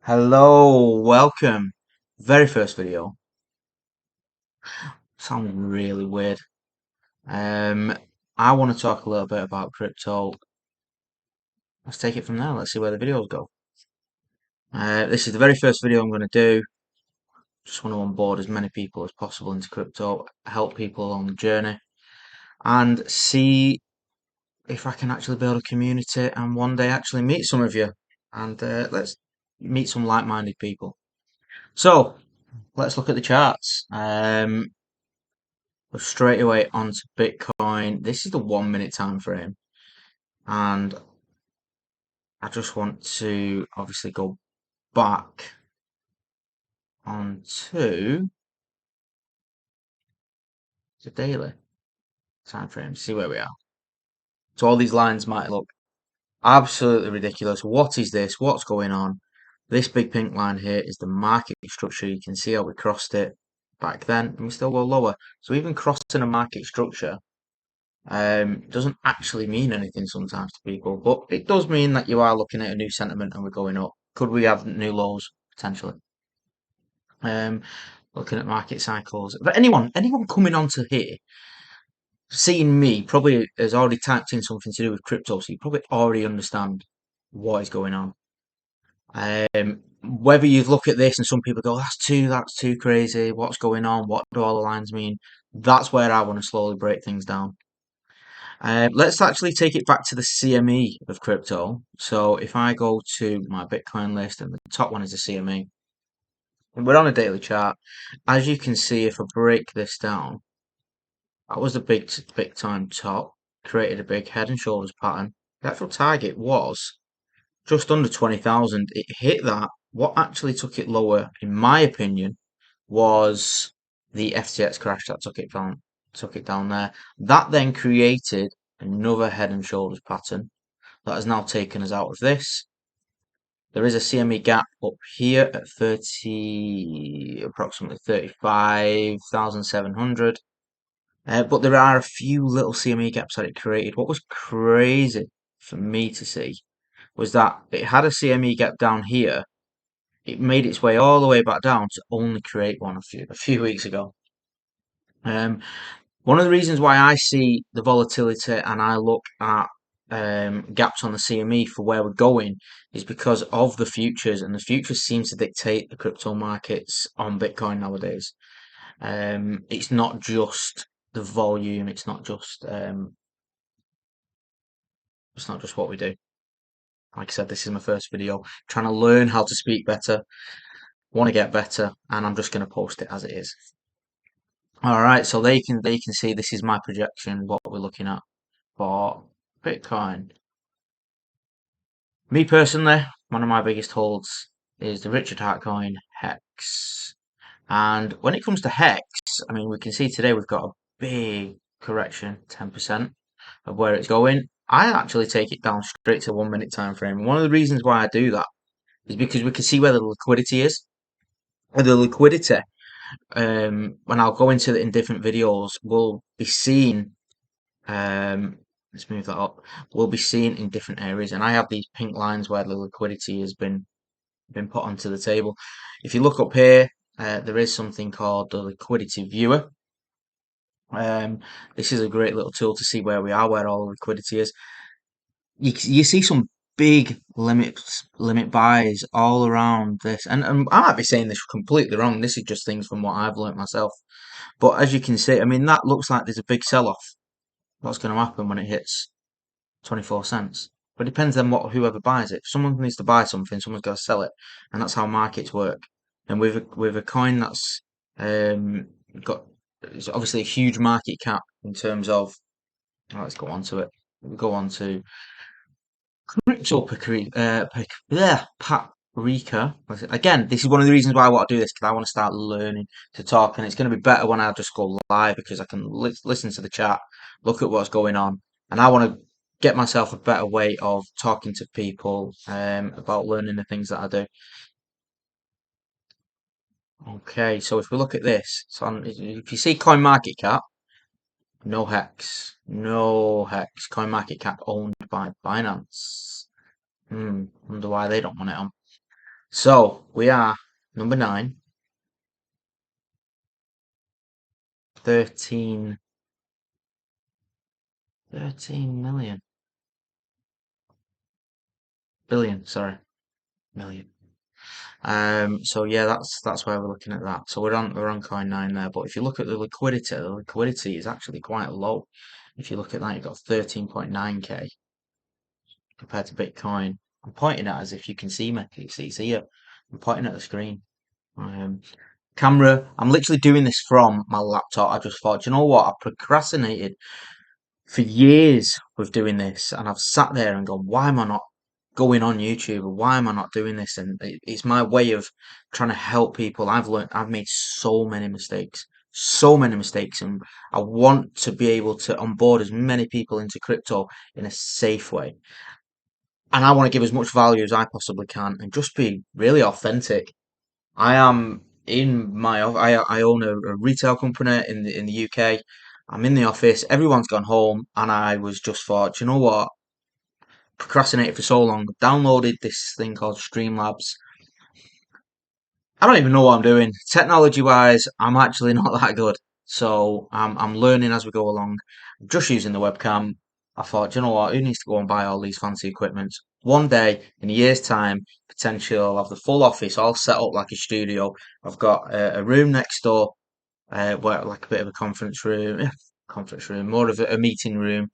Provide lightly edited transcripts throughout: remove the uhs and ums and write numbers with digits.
Hello, welcome. Very first video. Sounds really weird. Um, I want to talk a little bit about crypto. Let's take it from there. Let's see where the videos go. This is the very first video I'm going to do. Just want to onboard as many people as possible into crypto, help people along the journey, and see if I can actually build a community and one day actually meet some of you. And let's meet some like-minded people. So let's look at the charts. Go straight away onto Bitcoin. This is the 1 minute time frame, and I just want to obviously go back onto the daily time frame, see where we are. So all these lines might look absolutely ridiculous. What is this? What's going on? This big pink line here is the market structure. You can see how we crossed it back then, and we still go lower. So even crossing a market structure doesn't actually mean anything sometimes to people, but it does mean that you are looking at a new sentiment and we're going up. Could we have new lows potentially? Um, Looking at market cycles. But anyone coming onto here, seeing me, probably has already typed in something to do with crypto, so you probably already understand what is going on. Whether you look at this and some people go, that's too crazy. What's going on? What do all the lines mean? That's where I want to slowly break things down. Let's actually take it back to the CME of crypto. So if I go to my Bitcoin list and the top one is the CME, and we're on a daily chart. As you can see, if I break this down, that was the big time top, created a big head and shoulders pattern. The actual target was just under 20,000. It hit that. What actually took it lower, in my opinion, was the FTX crash that took it down there. That then created another head and shoulders pattern that has now taken us out of this. There is a CME gap up here at approximately 35,700. But there are a few little CME gaps that it created. What was crazy for me to see was that it had a CME gap down here. It made its way all the way back down to only create one a few weeks ago. Um, One of the reasons why I see the volatility and I look at gaps on the CME for where we're going is because of the futures, and the futures seem to dictate the crypto markets on Bitcoin nowadays. It's not just the volume, it's not just what we do. Like I said, this is my first video, trying to learn how to speak better, want to get better, and I'm just going to post it as it is. All right, so they can see this is my projection, what we're looking at for Bitcoin. Me personally, one of my biggest holds is the Richard Hart coin Hex. And when it comes to Hex, I mean, we can see today we've got a big correction, 10% of where it's going. I actually take it down straight to 1 minute time frame. And one of the reasons why I do that is because we can see where the liquidity is. And the liquidity, when I'll go into it in different videos, will be seen let's move that up. Will be seen in different areas, and I have these pink lines where the liquidity has been put onto the table. If you look up here, there is something called the liquidity viewer. Um, this is a great little tool to see where we are, where all the liquidity is. You see some big limit buys all around this, and I might be saying this completely wrong. This is just things from what I've learnt myself. But as you can see, I mean that looks like there's a big sell-off. What's going to happen when it hits 24 cents? But it depends on whoever buys it. If someone needs to buy something, someone's got to sell it, and that's how markets work. And with a coin that's um, got it's obviously a huge market cap in terms of. Let's go on to it. We'll go on to Crypto Paprika. Again, this is one of the reasons why I want to do this, because I want to start learning to talk, and it's going to be better when I just go live because I can listen to the chat, look at what's going on, and I want to get myself a better way of talking to people about learning the things that I do. Okay, so if we look at this, if you see coin market cap, no hex, no hex. Coin market cap owned by Binance. Wonder why they don't want it on. So we are number 9, 13, 13 billion, sorry, million. So yeah, that's why we're looking at that. So we're on coin 9 there, but if you look at the liquidity is actually quite low. If you look at that, you've got 13.9k compared to Bitcoin. I'm pointing at it as if you can see me. It's here. I'm pointing at the screen. Um, Camera. I'm literally doing this from my laptop. I just thought, you know what? I procrastinated for years with doing this, and I've sat there and gone, why am I not going on YouTube? Or why am I not doing this? And it's my way of trying to help people. I've made so many mistakes, and I want to be able to onboard as many people into crypto in a safe way. And I want to give as much value as I possibly can, and just be really authentic. I am in I own a retail company in the UK. I'm in the office. Everyone's gone home, and I was just thought, you know what? Procrastinated for so long. Downloaded this thing called Streamlabs. I don't even know what I'm doing. Technology wise, I'm actually not that good. So I'm learning as we go along. I'm just using the webcam. I thought, you know what? Who needs to go and buy all these fancy equipment? One day, in a year's time, potentially I'll have the full office all set up like a studio. I've got a room next door, where like a bit of a conference room, conference room, more of a meeting room,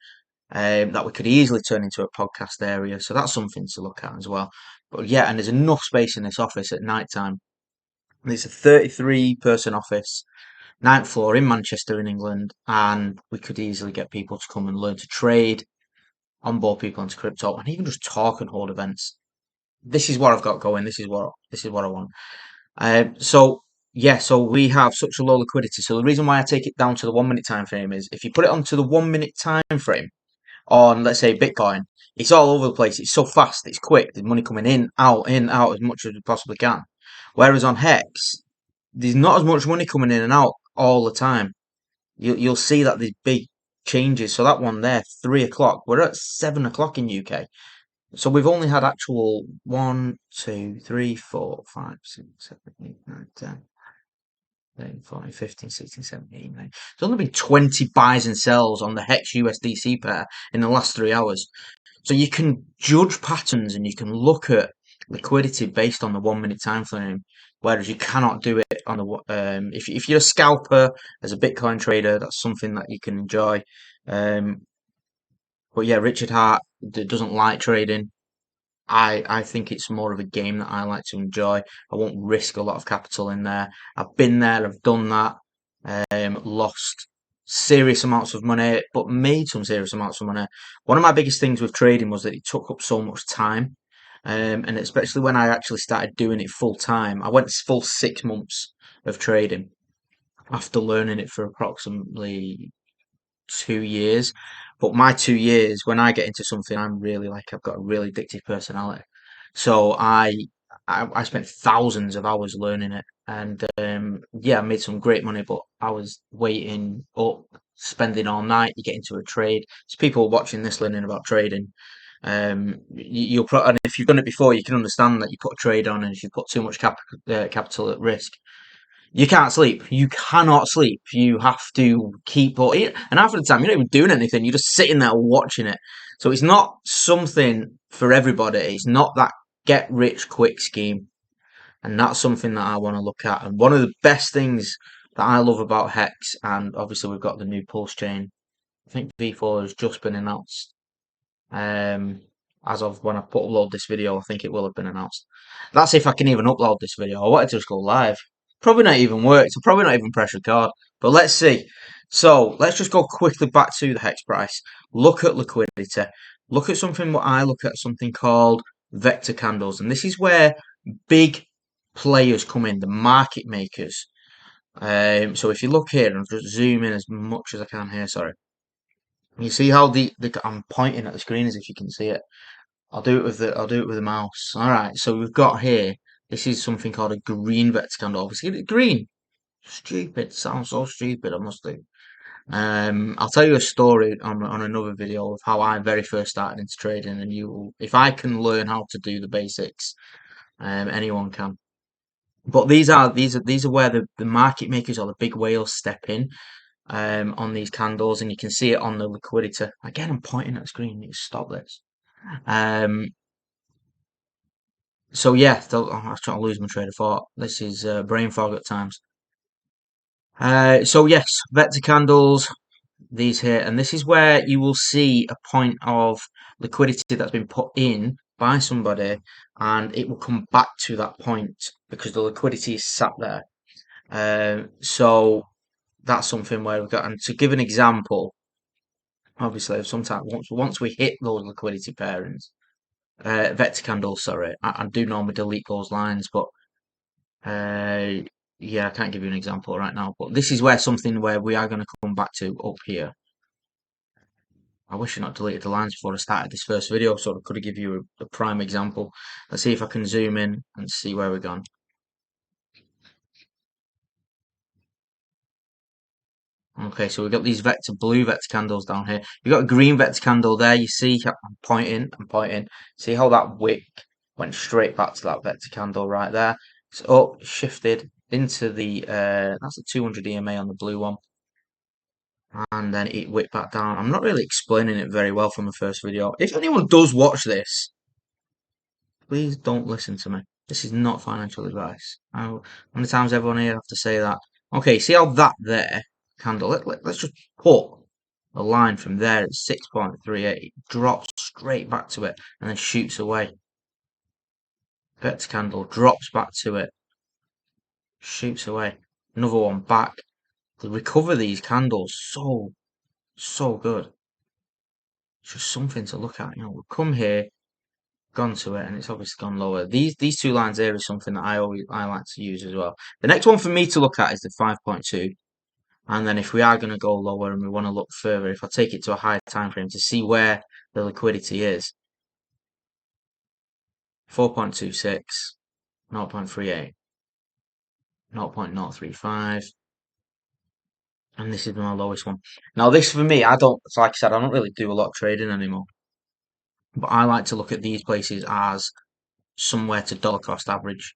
that we could easily turn into a podcast area. So that's something to look at as well. But yeah, and there's enough space in this office at night time. It's a 33-person office, ninth floor in Manchester in England, and we could easily get people to come and learn to trade, onboard people into crypto, and even just talk and hold events. This is what I've got going. This is what I want. So yeah, so we have such a low liquidity. So the reason why I take it down to the 1 minute time frame is if you put it onto the 1 minute time frame on, let's say, Bitcoin, it's all over the place. It's so fast. It's quick. There's money coming in, out as much as we possibly can. Whereas on Hex, there's not as much money coming in and out all the time. You'll see that there's big changes. So that one there, 3 o'clock. We're at 7 o'clock in UK. So we've only had actual 1, 2, 3, 4, 5, 6, 7, 8, 9, 10, 13, 14, 15, 16, 17, 18, 19. There's only been 20 buys and sells on the Hex USDC pair in the last 3 hours. So you can judge patterns and you can look at liquidity based on the 1 minute time frame, whereas you cannot do it on the if you're a scalper as a Bitcoin trader, that's something that you can enjoy. Um, but yeah, Richard Hart doesn't like trading. I think it's more of a game that I like to enjoy. I won't risk a lot of capital in there. I've been there, I've done that, lost serious amounts of money, but made some serious amounts of money. One of my biggest things with trading was that it took up so much time. And especially when I actually started doing it full time, I went full 6 months of trading after learning it for approximately 2 years. But my 2 years, when I get into something, I'm really like I've got a really addictive personality. So I spent thousands of hours learning it, and yeah, I made some great money. But I was waiting up, spending all night. You get into a trade. There's people watching this learning about trading. And if you've done it before, you can understand that you put a trade on, and if you put too much capital at risk, you can't sleep. You cannot sleep. You have to keep on it. And half of the time, you're not even doing anything. You're just sitting there watching it. So it's not something for everybody. It's not that get rich quick scheme. And that's something that I want to look at. And one of the best things that I love about Hex, and obviously we've got the new Pulse chain. I think V4 has just been announced. Um, as of when I upload this video, I think it will have been announced. That's if I can even upload this video. I wanted to just go live. Probably not even work. So probably not even press record. But let's see. So let's just go quickly back to the hex price. Look at liquidity. Look at something what I look at something called vector candles, and this is where big players come in, the market makers. So if you look here, and I'll just zoom in as much as I can here. Sorry. You see how the I'm pointing at the screen as if you can see it. I'll do it with the mouse. All right. So we've got here. This is something called a green vector candle. Obviously, green. Stupid. Sounds so stupid. I must do. I'll tell you a story on another video of how I very first started into trading, and if I can learn how to do the basics, Anyone can. But these are where the market makers or the big whales step in on these candles, and you can see it on the liquidity. Again, I'm pointing at the screen. You need to stop this. Um, so yeah, I was trying to lose my train of thought. This is brain fog at times. So yes, vector candles, these here, and this is where you will see a point of liquidity that's been put in by somebody, and it will come back to that point because the liquidity is sat there. So that's something where we've got, and to give an example, obviously, if sometimes once we hit those liquidity pairings, vector candles, sorry, I do normally delete those lines, but uh, yeah, I can't give you an example right now. But this is where something where we are going to come back to up here. I wish I not deleted the lines before I started this first video, so I could have give you a prime example. Let's see if I can zoom in and see where we're gone. Okay, so we've got these blue vector candles down here. You've got a green vector candle there. You see, I'm pointing. See how that wick went straight back to that vector candle right there. It's up, shifted into the, that's a 200 EMA on the blue one. And then it whipped back down. I'm not really explaining it very well from the first video. If anyone does watch this, please don't listen to me. This is not financial advice. How many times everyone here have to say that? Okay, see how that there candle, let's just put a line from there at 6.38, drops straight back to it, and then shoots away. Vector candle drops back to it, shoots away. Another one back. To recover these candles, so good. It's just something to look at. We'll come here, gone to it, and it's obviously gone lower. These two lines here is something that I like to use as well. The next one for me to look at is the 5.2. And then if we are going to go lower and we want to look further, if I take it to a higher time frame to see where the liquidity is, 4.26, 0.38, 0.035, and this is my lowest one. Now this for me, like I said, I don't really do a lot of trading anymore. But I like to look at these places as somewhere to dollar cost average.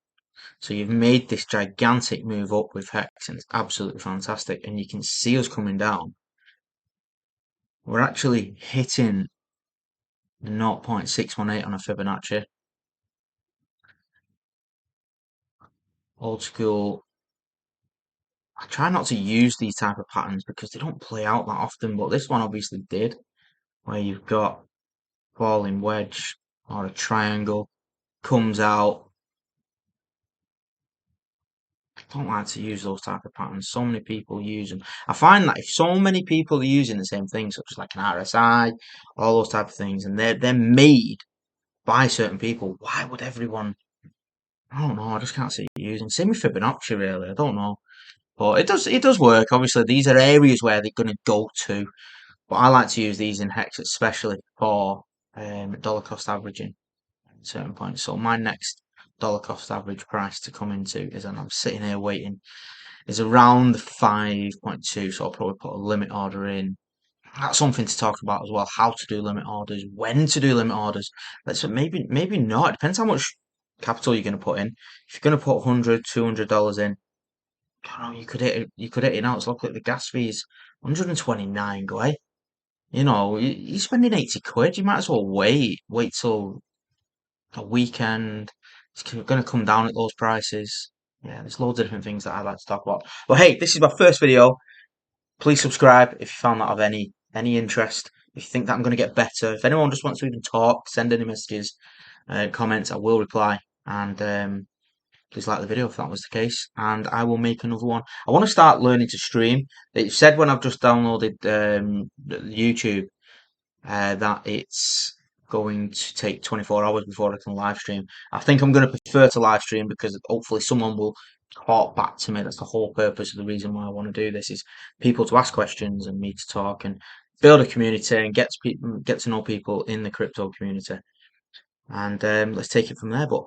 So you've made this gigantic move up with Hex, and it's absolutely fantastic. And you can see us coming down. We're actually hitting the 0.618 on a Fibonacci. Old school. I try not to use these type of patterns because they don't play out that often, but this one obviously did, where you've got falling wedge or a triangle comes out. I don't like to use those type of patterns. So many people use them. I find that if so many people are using the same thing, such as like an RSI, all those type of things, and they're made by certain people, why would everyone? I don't know. I just can't see it using. Same with Fibonacci, really. I don't know, but it does work. Obviously, these are areas where they're going to go to, but I like to use these in Hex especially for dollar cost averaging at certain points. So my next dollar cost average price to come into is, and I'm sitting here waiting, is around 5.2. So I'll probably put a limit order in. That's something to talk about as well. How to do limit orders, when to do limit orders. Let's maybe not. It depends how much capital you're going to put in. If you're going to put $100, $200 in, I don't know, you could hit it now. Let's look at the gas fees. 129, go away. You're spending 80 quid. You might as well wait till a weekend. It's going to come down at those prices. Yeah, there's loads of different things that I like to talk about. But hey, this is my first video. Please subscribe if you found that of any interest. If you think that I'm going to get better, if anyone just wants to even talk, send any messages, comments, I will reply. And please like the video if that was the case, and I will make another one. I want to start learning to stream. It said when I've just downloaded YouTube that it's going to take 24 hours before I can live stream. I think I'm going to prefer to live stream because hopefully someone will talk back to me. That's the whole purpose of the reason why I want to do this, is people to ask questions and me to talk and build a community and get to know people in the crypto community. And let's take it from there. But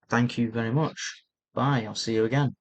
thank you very much. Bye. I'll see you again.